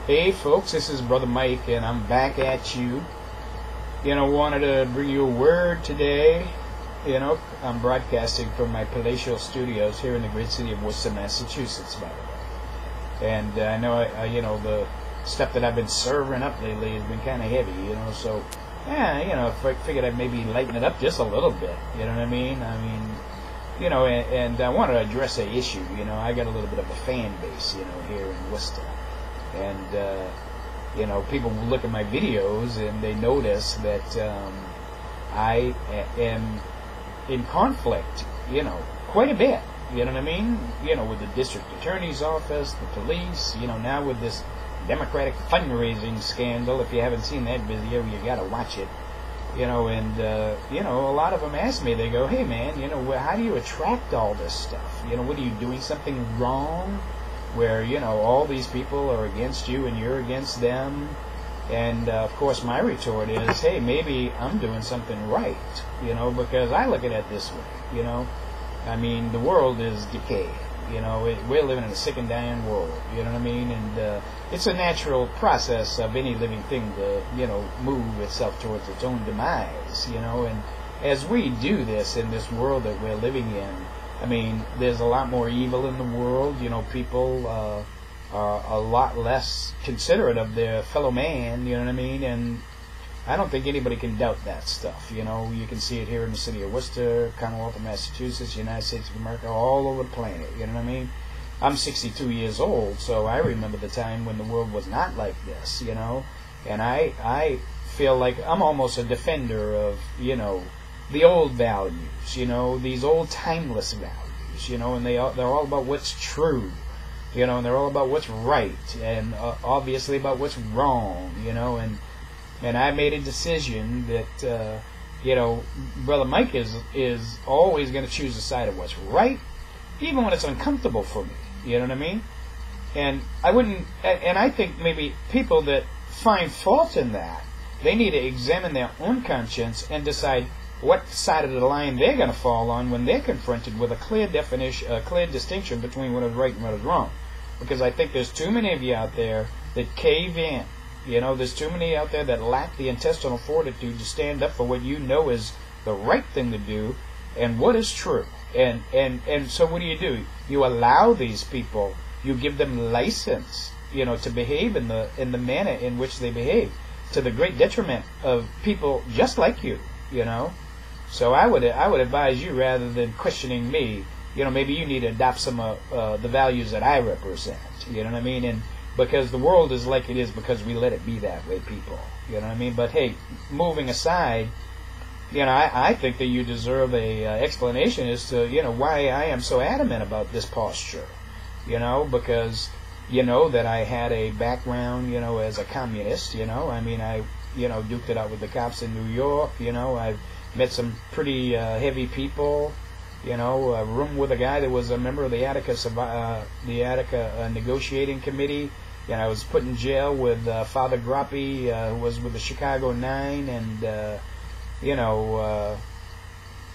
Hey folks, this is Brother Mike, and I'm back at you. Wanted to bring you a word today. I'm broadcasting from my palatial studios here in the great city of Worcester, Massachusetts, by the way. And I know, the stuff that I've been serving up lately has been kind of heavy, so, I figured I'd maybe lighten it up just a little bit, you know what I mean? And I want to address an issue, I got a little bit of a fan base, here in Worcester. And, people will look at my videos and they notice that I am in conflict, quite a bit, you know what I mean? With the district attorney's office, the police, now with this Democratic fundraising scandal. If you haven't seen that video, you got to watch it. A lot of them ask me, they go, hey man, how do you attract all this stuff? What are you doing something wrong? Where, all these people are against you and you're against them. And, of course, my retort is, hey, maybe I'm doing something right, because I look at it this way, the world is decay, we're living in a sick and dying world, you know what I mean? And it's a natural process of any living thing to, move itself towards its own demise, and as we do this in this world that we're living in, there's a lot more evil in the world. People are a lot less considerate of their fellow man, you know what I mean? And I don't think anybody can doubt that stuff, You can see it here in the city of Worcester, Commonwealth of Massachusetts, United States of America, all over the planet, you know what I mean? I'm 62 years old, so I remember the time when the world was not like this, And I feel like I'm almost a defender of, the old values, these old timeless values, and they're all about what's true, and they're all about what's right, and obviously about what's wrong, and I made a decision that, Brother Mike is always going to choose the side of what's right, even when it's uncomfortable for me, you know what I mean? And I think maybe people that find fault in that, they need to examine their own conscience and decide what side of the line they're going to fall on when they're confronted with a clear definition, a clear distinction between what is right and what is wrong. Because I think there's too many of you out there that cave in. There's too many out there that lack the intestinal fortitude to stand up for what you know is the right thing to do and what is true. And so what do? You allow these people, you give them license, to behave in the manner in which they behave, to the great detriment of people just like you, So I would advise you, rather than questioning me, maybe you need to adopt some of the values that I represent, you know what I mean? And because the world is like it is because we let it be that way, people, you know what I mean? But hey, moving aside, I think that you deserve a explanation as to, why I am so adamant about this posture, because that I had a background, as a communist, I duked it out with the cops in New York, I've met some pretty heavy people, a room with a guy that was a member of the Attica negotiating committee. I was put in jail with Father Grappi, who was with the Chicago Nine, and,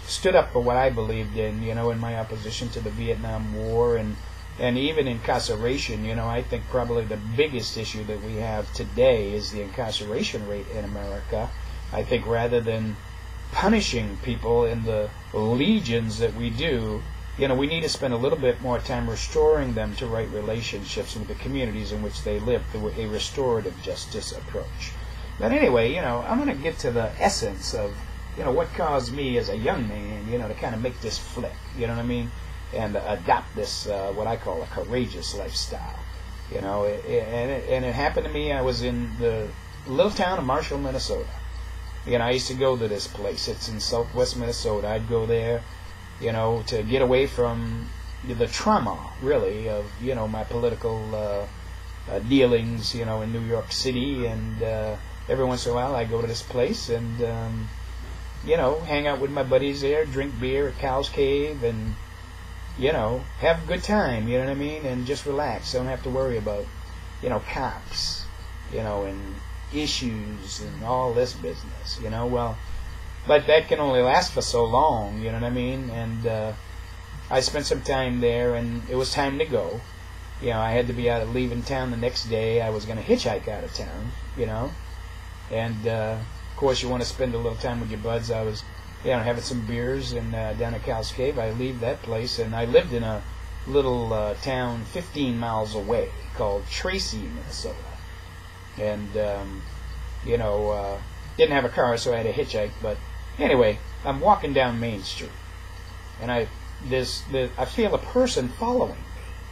stood up for what I believed in, in my opposition to the Vietnam War, and even incarceration. I think probably the biggest issue that we have today is the incarceration rate in America. I think rather than punishing people in the legions that we do, we need to spend a little bit more time restoring them to right relationships with the communities in which they live through a restorative justice approach. But anyway, I'm going to get to the essence of, what caused me as a young man, to kind of make this flip, you know what I mean, and adopt this, what I call a courageous lifestyle, and it happened to me. I was in the little town of Marshall, Minnesota. I used to go to this place. It's in southwest Minnesota. I'd go there, to get away from the trauma, really, of, my political dealings, in New York City. And every once in a while I'd go to this place and, hang out with my buddies there, drink beer at Cal's Cave, and, have a good time, you know what I mean, and just relax. Don't have to worry about, cops, and issues and all this business, well, but that can only last for so long, you know what I mean? And I spent some time there, and it was time to go. I had to be out of leaving town the next day. I was going to hitchhike out of town, and of course you want to spend a little time with your buds. I was, having some beers and down at Cal's Cave. I leave that place, and I lived in a little town 15 miles away called Tracy, Minnesota, and didn't have a car, so I had to hitchhike. But anyway, I'm walking down Main Street, and I feel a person following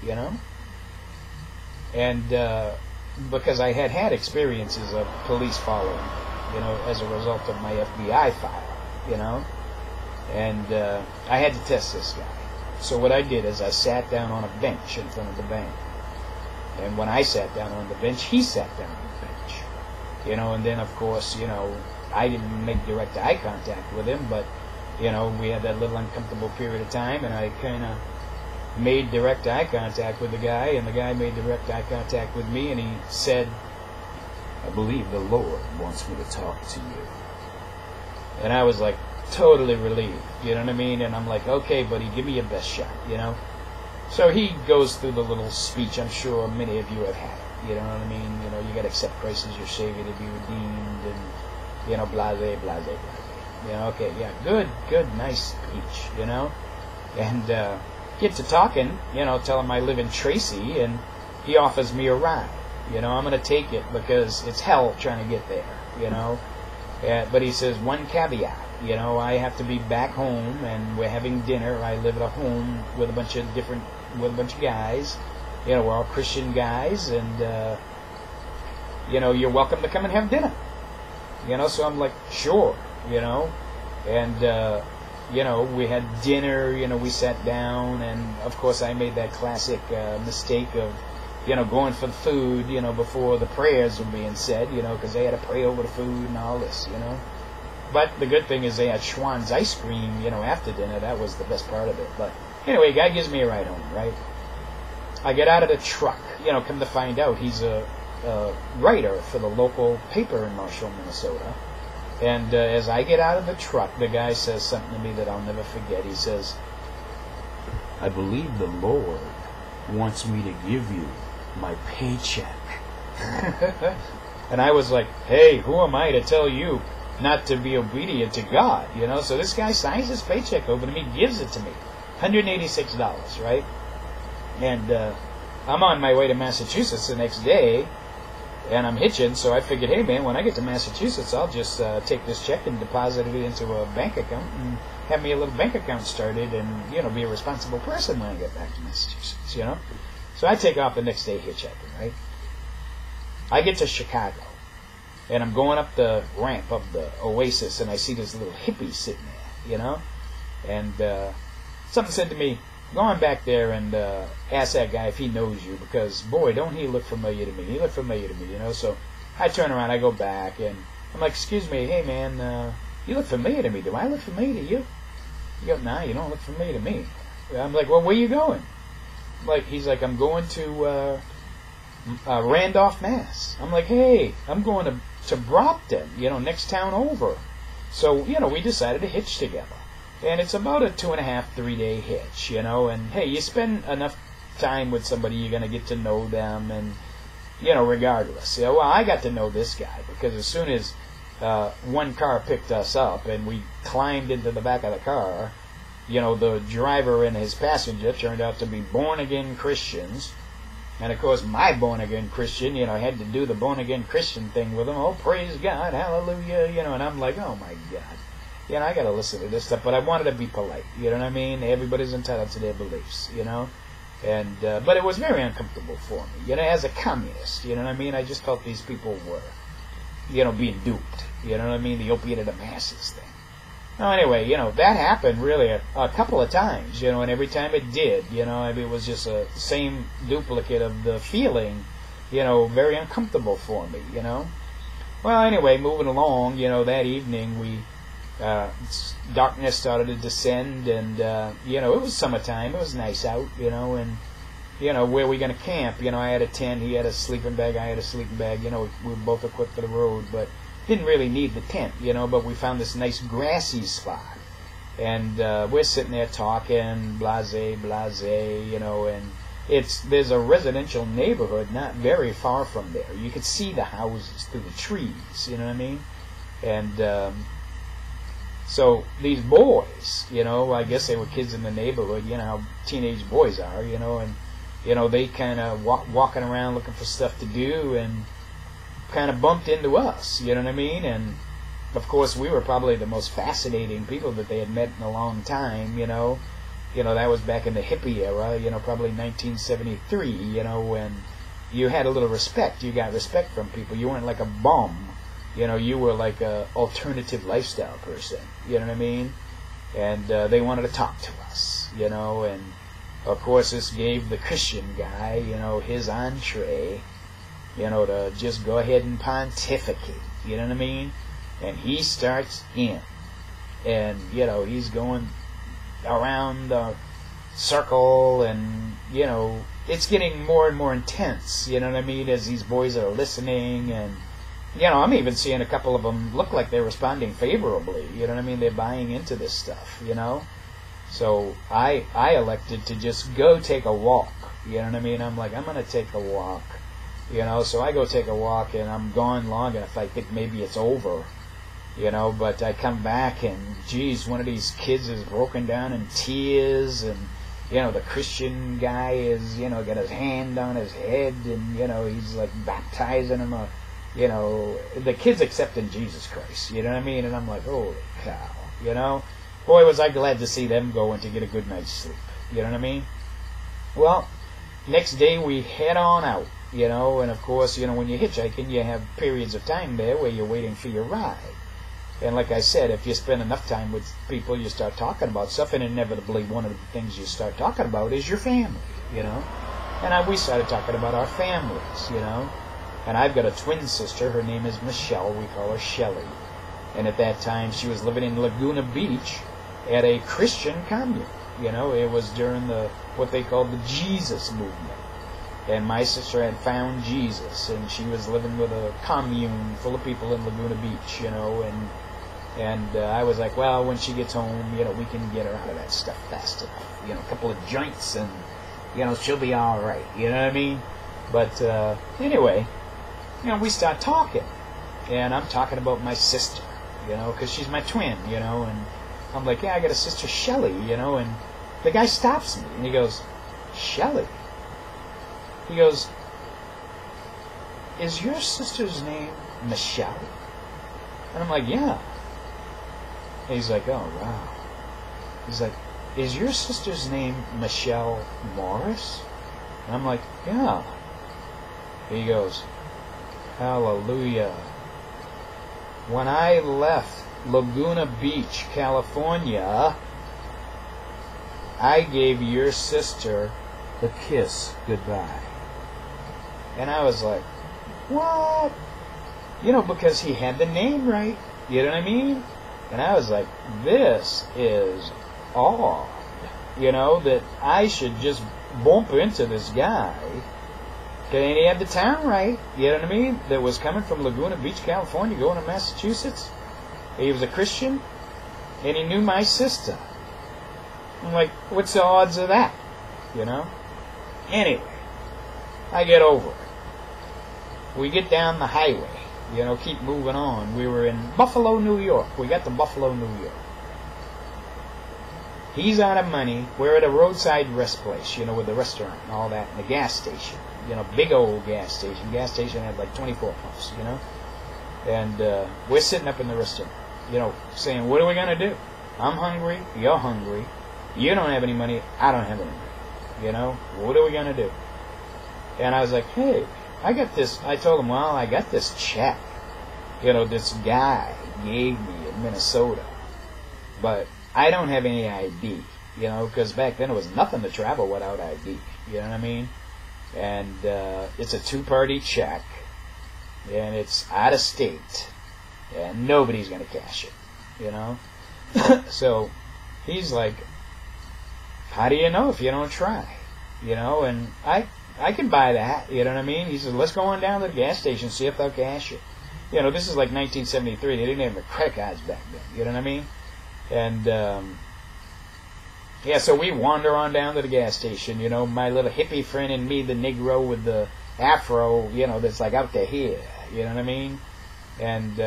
me, and because I had experiences of police following me, as a result of my FBI file, and I had to test this guy. So what I did is I sat down on a bench in front of the bank, and when I sat down on the bench, he sat down on the bench, and then of course, I didn't make direct eye contact with him, but we had that little uncomfortable period of time, and I kind of made direct eye contact with the guy, and the guy made direct eye contact with me, and he said, "I believe the Lord wants me to talk to you." And I was like totally relieved, you know what I mean? And I'm like, "Okay, buddy, give me your best shot," So he goes through the little speech. I'm sure many of you have had it, you know what I mean? You got to accept Christ as your Savior to be redeemed, and blase, blase, blase. Okay, yeah, good, nice speech, and get to talking, tell him I live in Tracy, and he offers me a ride. I'm going to take it because it's hell trying to get there, but he says, one caveat, I have to be back home, and we're having dinner. I live at a home with a bunch of guys, we're all Christian guys, and, you're welcome to come and have dinner. So I'm like, sure, and, we had dinner, we sat down, and of course I made that classic mistake of, going for the food, before the prayers were being said, because they had to pray over the food and all this, But the good thing is they had Schwann's ice cream, after dinner. That was the best part of it. But anyway, guy gives me a ride home, right? I get out of the truck, come to find out he's a writer for the local paper in Marshall, Minnesota. And as I get out of the truck, the guy says something to me that I'll never forget. He says, "I believe the Lord wants me to give you my paycheck." And I was like, "Hey, who am I to tell you not to be obedient to God?" So this guy signs his paycheck over to me, gives it to me, $186, right? And I'm on my way to Massachusetts the next day, and I'm hitching, so I figured, hey man, when I get to Massachusetts, I'll just take this check and deposit it into a bank account and have me a little bank account started, and be a responsible person when I get back to Massachusetts, So I take off the next day hitchhiking, right? I get to Chicago, and I'm going up the ramp of the Oasis, and I see this little hippie sitting there, and something said to me, "Go on back there and ask that guy if he knows you, because, boy, don't he look familiar to me." He looked familiar to me, So I turn around, I go back, and I'm like, "Excuse me, hey, man, you look familiar to me. Do I look familiar to you?" He goes, "Nah, you don't look familiar to me." I'm like, "Well, where you going?" He's like, "I'm going to Randolph, Mass." I'm like, "Hey, I'm going to Brockton, next town over." So, we decided to hitch together. And it's about a 2.5, 3 day hitch, and hey, you spend enough time with somebody, you're going to get to know them, and, regardless. Well, I got to know this guy, because as soon as one car picked us up and we climbed into the back of the car, the driver and his passenger turned out to be born-again Christians. And of course, my born-again Christian, had to do the born-again Christian thing with him. Oh, praise God, hallelujah, and I'm like, oh my God. I got to listen to this stuff, but I wanted to be polite, you know what I mean? Everybody's entitled to their beliefs, and but it was very uncomfortable for me, as a communist, you know what I mean? I just felt these people were, being duped, you know what I mean? The opiate of the masses thing. Well, anyway, that happened really a couple of times, and every time it did, it was just a same duplicate of the feeling, very uncomfortable for me, Well, anyway, moving along, that evening darkness started to descend, and it was summertime. It was nice out, and where we going to camp? I had a tent, he had a sleeping bag, I had a sleeping bag. We were both equipped for the road, but didn't really need the tent, but we found this nice grassy spot, and we're sitting there talking, blase, blase, and there's a residential neighborhood not very far from there. You could see the houses through the trees, you know what I mean? And so these boys, I guess they were kids in the neighborhood, how teenage boys are, and they kind of walking around looking for stuff to do, and kind of bumped into us, you know what I mean? And of course we were probably the most fascinating people that they had met in a long time, that was back in the hippie era, probably 1973, when you had a little respect. You got respect from people. You weren't like a bum. You were like a alternative lifestyle person. You know what I mean? And they wanted to talk to us, and of course this gave the Christian guy, his entree, to just go ahead and pontificate. You know what I mean? And he starts in. And, he's going around the circle, and, it's getting more and more intense, you know what I mean, as these boys are listening. And, I'm even seeing a couple of them look like they're responding favorably, you know what I mean, they're buying into this stuff, So I elected to just go take a walk, you know what I mean. I'm like, I'm going to take a walk, so I go take a walk, and I'm gone long enough, I think maybe it's over. But I come back, and geez, one of these kids is broken down in tears, and the Christian guy is got his hand on his head, and he's like baptizing him, the kid's accepting Jesus Christ, you know what I mean. And I'm like, holy cow, boy, was I glad to see them go and to get a good night's sleep, you know what I mean. Well, next day we head on out, and of course, when you're hitchhiking, you have periods of time there where you're waiting for your ride. And like I said, if you spend enough time with people, you start talking about stuff, and inevitably one of the things you start talking about is your family, And we started talking about our families, And I've got a twin sister. Her name is Michelle. We call her Shelley. And at that time, she was living in Laguna Beach at a Christian commune. It was during what they called the Jesus movement. And my sister had found Jesus, and she was living with a commune full of people in Laguna Beach, And I was like, well, when she gets home, we can get her out of that stuff fast enough. A couple of joints, and, she'll be all right. You know what I mean? But anyway, we start talking. And I'm talking about my sister, because she's my twin, And I'm like, yeah, I got a sister, Shelley, And the guy stops me, and he goes, Shelley? He goes, is your sister's name Michelle? And I'm like, yeah. And he's like, oh, wow. He's like, is your sister's name Michelle Morris? And I'm like, yeah. He goes, hallelujah. When I left Laguna Beach, California, I gave your sister the kiss goodbye. And I was like, what? Because he had the name right. You know what I mean? And I was like, this is odd. That I should just bump into this guy. And he had the town right. You know what I mean? That was coming from Laguna Beach, California, going to Massachusetts. He was a Christian. And he knew my sister. I'm like, what's the odds of that? Anyway, I get over it. We get down the highway. Keep moving on. We were in Buffalo, New York. We got to Buffalo, New York. He's out of money. We're at a roadside rest place, with the restaurant and all that, and the gas station. Big old gas station. Gas station had like 24 pumps, And we're sitting up in the restaurant, saying, what are we going to do? I'm hungry. You're hungry. You don't have any money. I don't have any money. What are we going to do? And I was like, hey, I got this. I told him, well, I got this check. This guy gave me in Minnesota. But I don't have any ID, because back then it was nothing to travel without ID. You know what I mean? And it's a two-party check. And it's out of state. And nobody's going to cash it. So he's like, how do you know if you don't try? And I can buy that, you know what I mean? He said, let's go on down to the gas station, see if they'll cash it. This is like 1973. They didn't have the credit cards back then, you know what I mean? And Yeah, so we wander on down to the gas station. You know, my little hippie friend and me, the Negro with the afro, you know, that's like out to here. You know what I mean? And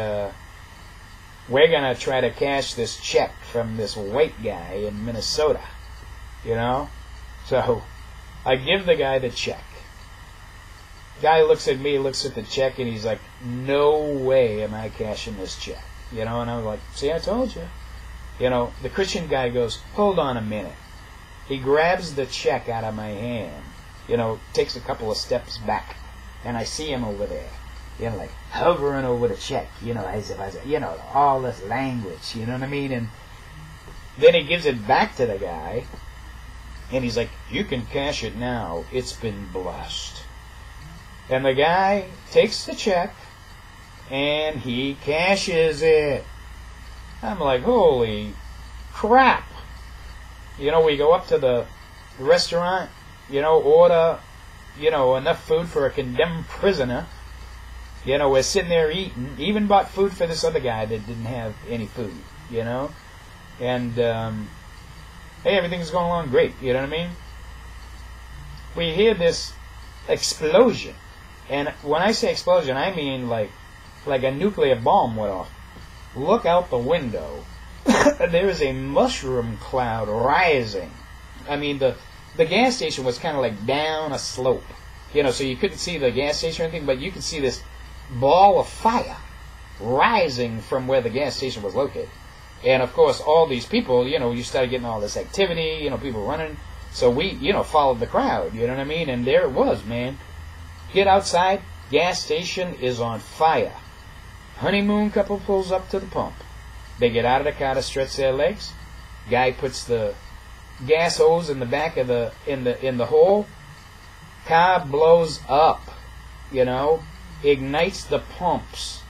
we're going to try to cash this check from this white guy in Minnesota. You know? So I give the guy the check. Guy looks at me, looks at the check, and he's like, no way am I cashing this check. You know, and I'm like, see, I told you. You know, the Christian guy goes, hold on a minute. He grabs the check out of my hand, you know, takes a couple of steps back, and I see him over there, you know, like hovering over the check, you know, as if I said, you know, all this language, you know what I mean? And then he gives it back to the guy, and he's like, you can cash it now. It's been blessed. And the guy takes the check, and he cashes it. I'm like, holy crap. You know, we go up to the restaurant, you know, order, you know, enough food for a condemned prisoner. You know, we're sitting there eating. Even bought food for this other guy that didn't have any food, you know. And, hey, everything's going along great, you know what I mean? We hear this explosion. And when I say explosion, I mean like a nuclear bomb went off. Look out the window. There is a mushroom cloud rising. I mean, the gas station was kind of like down a slope. You know, so you couldn't see the gas station or anything, but you could see this ball of fire rising from where the gas station was located. And, of course, all these people, you know, you started getting all this activity, you know, people running. So we, you know, followed the crowd, you know what I mean? And there it was, man. Get outside, gas station is on fire. Honeymoon couple pulls up to the pump. They get out of the car to stretch their legs. Guy puts the gas hose in the back of in the hole. Car blows up, you know, ignites the pumps.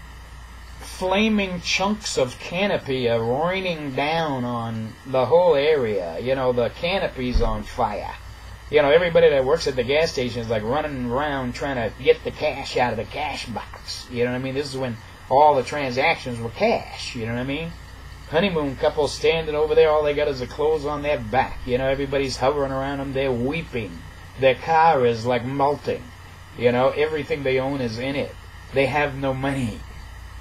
Flaming chunks of canopy are raining down on the whole area. You know, the canopy's on fire. You know, everybody that works at the gas station is like running around trying to get the cash out of the cash box. You know what I mean? This is when all the transactions were cash. You know what I mean? Honeymoon couple standing over there, all they got is the clothes on their back. You know, everybody's hovering around them. They're weeping. Their car is like melting. You know, everything they own is in it. They have no money.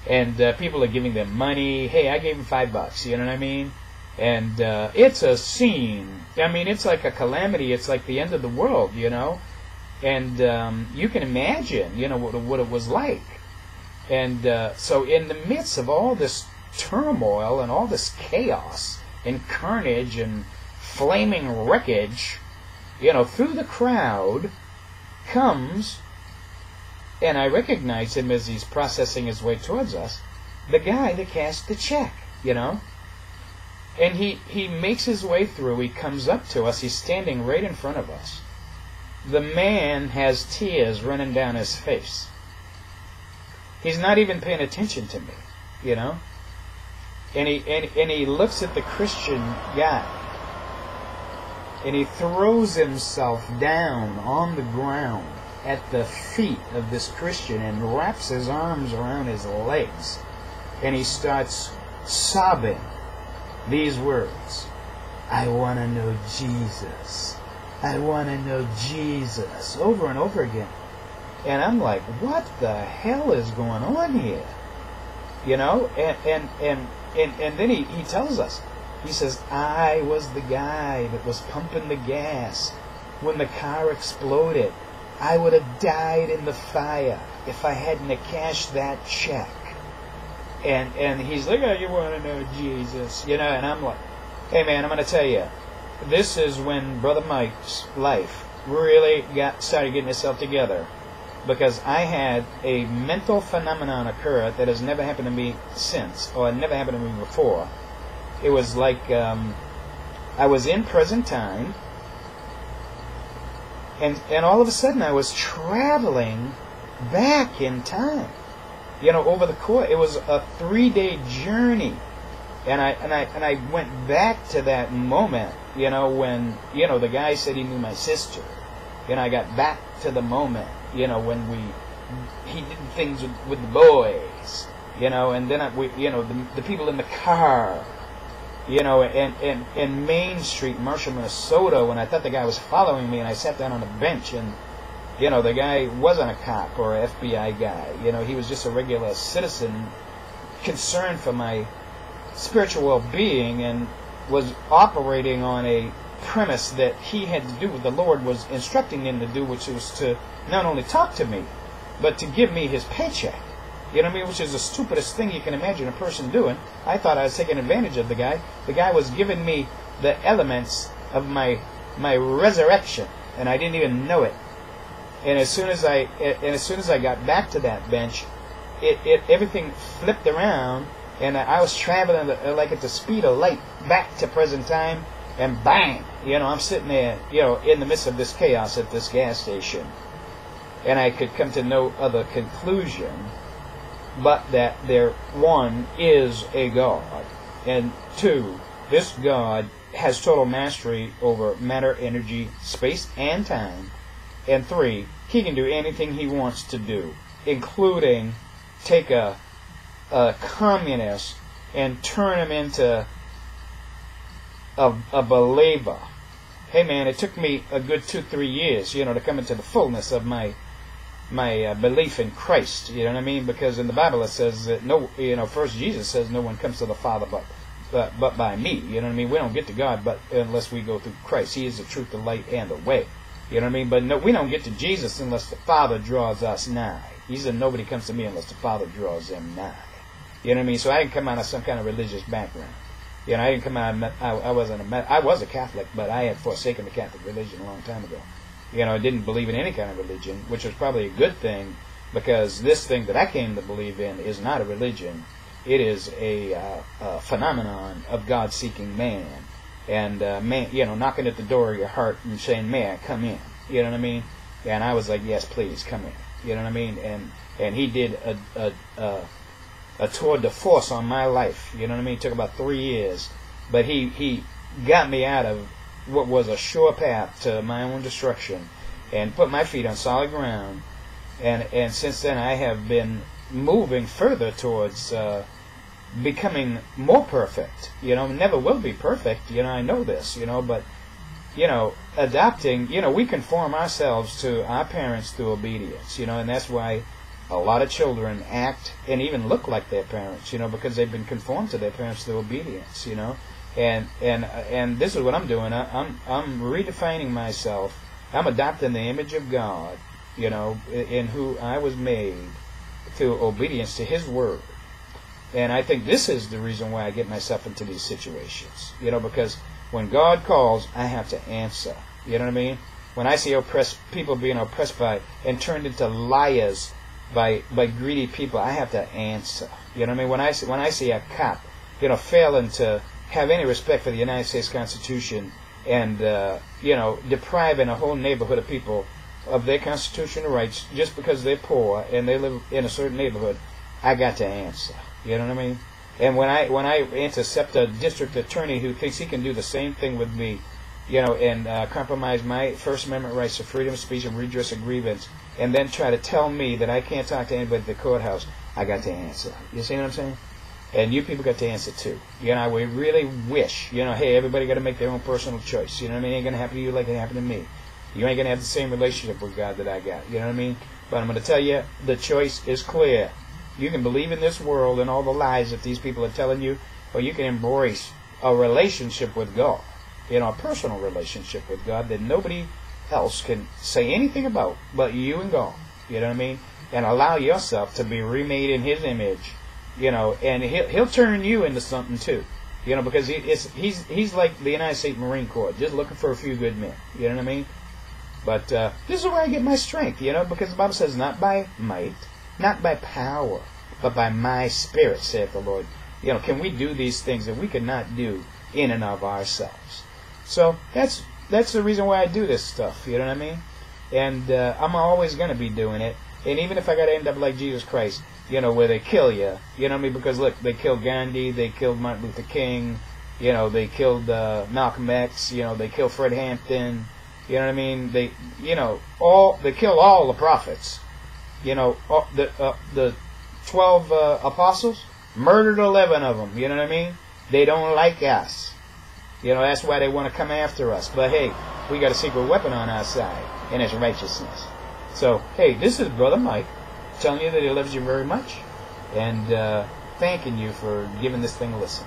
And people are giving them money. Hey, I gave them $5. You know what I mean? And it's a scene. I mean, it's like a calamity. It's like the end of the world, you know. And you can imagine, you know, what it was like. And so in the midst of all this turmoil and all this chaos and carnage and flaming wreckage, you know, through the crowd comes, and I recognize him as he's processing his way towards us, the guy that cashed the check, you know. And he makes his way through. He comes up to us. He's standing right in front of us. The man has tears running down his face. He's not even paying attention to me, you know. And he looks at the Christian guy. And he throws himself down on the ground at the feet of this Christian and wraps his arms around his legs. And he starts sobbing these words: I want to know Jesus. I want to know Jesus. Over and over again. And I'm like, what the hell is going on here? You know? And then he tells us, he says, I was the guy that was pumping the gas when the car exploded. I would have died in the fire if I hadn't have cashed that check. And he's like, oh, you want to know Jesus, you know? And I'm like, hey man, I'm going to tell you, this is when Brother Mike's life really started getting itself together, because I had a mental phenomenon occur that has never happened to me since, or never happened to me before. It was like I was in present time, and all of a sudden I was traveling back in time. You know, over the course, it was a 3-day journey, and I went back to that moment. You know, when, you know, the guy said he knew my sister. You know, I got back to the moment. You know, when he did things with the boys. You know, and then the people in the car. You know, in Main Street, Marshall, Minnesota, when I thought the guy was following me, and I sat down on a bench, and you know, the guy wasn't a cop or an FBI guy. You know, he was just a regular citizen concerned for my spiritual well-being, and was operating on a premise that he had to do what the Lord was instructing him to do, which was to not only talk to me, but to give me his paycheck. You know what I mean? Which is the stupidest thing you can imagine a person doing. I thought I was taking advantage of the guy. The guy was giving me the elements of my resurrection, and I didn't even know it. And as soon as I got back to that bench, everything flipped around, and I was traveling like at the speed of light back to present time, and bang! You know, I'm sitting there, you know, in the midst of this chaos at this gas station, and I could come to no other conclusion but that there, one, is a God, and two, this God has total mastery over matter, energy, space, and time, and three, he can do anything he wants to do, including take a communist and turn him into a believer. Hey man, it took me a good 2-3 years, you know, to come into the fullness of my belief in Christ. You know what I mean? Because in the Bible it says that first Jesus says no one comes to the Father but by me. You know what I mean? We don't get to God but unless we go through Christ. He is the truth, the light, and the way. You know what I mean? But no, we don't get to Jesus unless the Father draws us nigh. He said nobody comes to me unless the Father draws them nigh. You know what I mean? So I didn't come out of some kind of religious background. You know, I didn't come out. I was a Catholic, but I had forsaken the Catholic religion a long time ago. You know, I didn't believe in any kind of religion, which was probably a good thing, because this thing that I came to believe in is not a religion. It is a phenomenon of God-seeking man, and man, you know, knocking at the door of your heart and saying, "May I come in?" You know what I mean? And I was like, "Yes, please come in." You know what I mean? And he did a tour de force on my life. You know what I mean? It took about 3 years, but he got me out of what was a sure path to my own destruction and put my feet on solid ground, and since then I have been moving further towards becoming more perfect. You know, never will be perfect, you know, I know this, you know, but you know, adopting, you know, we conform ourselves to our parents through obedience, you know, and that's why a lot of children act and even look like their parents, you know, because they've been conformed to their parents through obedience, you know. And this is what I'm doing. I'm redefining myself. I'm adopting the image of God, you know, in who I was made through obedience to His Word. And I think this is the reason why I get myself into these situations, you know, because when God calls, I have to answer. You know what I mean? When I see people being oppressed by and turned into liars by greedy people, I have to answer. You know what I mean? When I see a cop, you know, failing to have any respect for the United States Constitution and, you know, depriving a whole neighborhood of people of their constitutional rights just because they're poor and they live in a certain neighborhood, I got to answer. You know what I mean? And when I intercept a district attorney who thinks he can do the same thing with me, you know, and compromise my First Amendment rights to freedom of speech and redress of grievance, and then try to tell me that I can't talk to anybody at the courthouse, I got to answer. You see what I'm saying? And you people got to answer too. You know, we really wish, you know, hey, everybody got to make their own personal choice. You know what I mean? It ain't going to happen to you like it happened to me. You ain't going to have the same relationship with God that I got. You know what I mean? But I'm going to tell you, the choice is clear. You can believe in this world and all the lies that these people are telling you, or you can embrace a relationship with God. You know, a personal relationship with God that nobody else can say anything about but you and God. You know what I mean? And allow yourself to be remade in His image. You know, and he'll turn you into something too, you know, because he's like the United States Marine Corps, just looking for a few good men. You know what I mean? But this is where I get my strength, you know, because the Bible says, "Not by might, not by power, but by my Spirit, saith the Lord." You know, can we do these things that we could not do in and of ourselves? So that's the reason why I do this stuff. You know what I mean? And I'm always going to be doing it. And even if I got to end up like Jesus Christ, you know, where they kill you, you know what I mean? Because look, they killed Gandhi, they killed Martin Luther King, you know, they killed Malcolm X, you know, they killed Fred Hampton, you know what I mean? They killed all the prophets, you know, the 12 apostles, murdered 11 of them, you know what I mean? They don't like us. You know, that's why they want to come after us. But hey, we got a secret weapon on our side, and it's righteousness. So, hey, this is Brother Mike telling you that he loves you very much, and thanking you for giving this thing a listen.